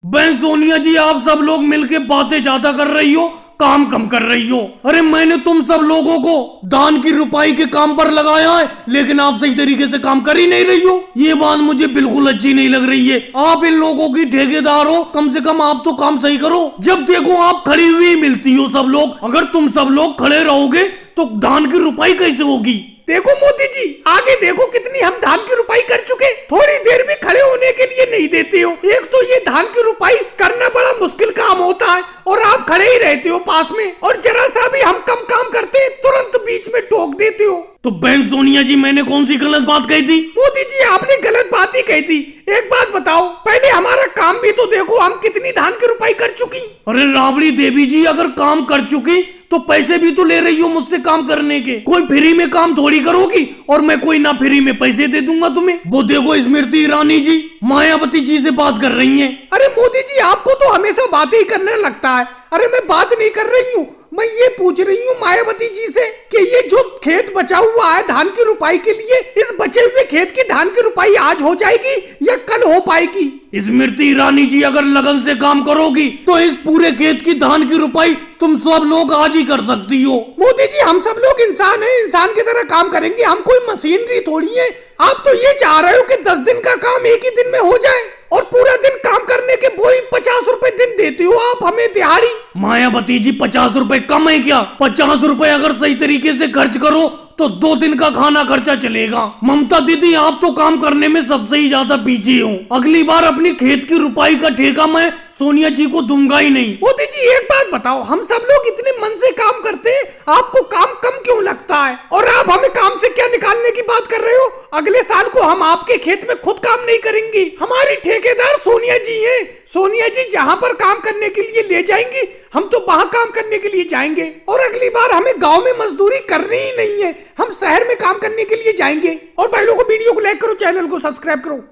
बहन सोनिया जी, आप सब लोग मिलके बातें ज्यादा कर रही हो, काम कम कर रही हो। अरे मैंने तुम सब लोगों को दान की रुपाई के काम पर लगाया है, लेकिन आप सही तरीके से काम कर ही नहीं रही हो। ये बात मुझे बिल्कुल अच्छी नहीं लग रही है। आप इन लोगों की ठेकेदार हो, कम से कम आप तो काम सही करो। जब देखो आप खड़ी हुई मिलती हो सब लोग। अगर तुम सब लोग खड़े रहोगे तो दान की रुपाई कैसे होगी? देखो मोदी जी, आगे देखो कितनी हम धान की रुपाई कर चुके। थोड़ी देर भी खड़े होने के लिए नहीं देते हो। एक तो ये धान की रुपाई करना बड़ा मुश्किल काम होता है और आप खड़े ही रहते हो पास में, और जरा सा भी हम कम काम करते तुरंत बीच में टोक देते हो। तो बहन सोनिया जी, मैंने कौन सी गलत बात कही थी? मोदी जी, आपने गलत बात ही कही थी। एक बात बताओ, पहले हमारा काम भी तो देखो, हम कितनी धान की रुपाई कर चुकी। अरे राबड़ी देवी जी, अगर काम कर चुकी तो पैसे भी तो ले रही हो मुझसे काम करने के। कोई फ्री में काम थोड़ी करोगी, और मैं कोई ना फ्री में पैसे दे दूंगा तुम्हें। वो देखो स्मृति ईरानी जी मायावती जी से बात कर रही हैं। अरे मोदी जी, आपको तो हमेशा बातें ही करने लगता है। अरे मैं बात नहीं कर रही हूँ, मैं ये पूछ रही हूँ मायावती जी से कि ये जो खेत बचा हुआ है धान की रुपाई के लिए, इस बचे हुए खेत की धान की रुपाई आज हो जाएगी या कल हो पाएगी? स्मृति ईरानी जी, अगर लगन से काम करोगी तो इस पूरे खेत की धान की रुपाई तुम सब लोग आज ही कर सकती हो। मोदी जी, हम सब लोग इंसान हैं, इंसान की तरह काम करेंगे, हम कोई मशीनरी थोड़ी है। आप तो ये चाह रहे हो कि 10 दिन का काम एक ही दिन में हो जाए, और पूरा दिन काम करने के वही 50 रुपए दिन देते हो आप हमें दिहाड़ी। मायावती जी, 50 रुपए कम है क्या? 50 रुपए अगर सही तरीके से खर्च करो तो 2 दिन का खाना खर्चा चलेगा। ममता दीदी, आप तो काम करने में सबसे ही ज्यादा पीछे हो। अगली बार अपनी खेत की रुपाई का ठेका मैं सोनिया जी को दूंगा ही नहीं। मोदी जी, एक बात बताओ, हम सब लोग इतने मन से काम करते हैं, आपको काम कम क्यों लगता है? और आप हमें काम से क्या निकालने की बात कर रहे हो? अगले साल को हम आपके खेत में खुद काम नहीं करेंगे। हमारी ठेकेदार सोनिया जी हैं। सोनिया जी जहाँ पर काम करने के लिए ले जाएंगी, हम तो वहाँ काम करने के लिए जाएंगे। और अगली बार हमें गांव में मजदूरी करनी ही नहीं है, हम शहर में काम करने के लिए जाएंगे। और भाई लोगों को वीडियो को लाइक करो, चैनल को सब्सक्राइब करो।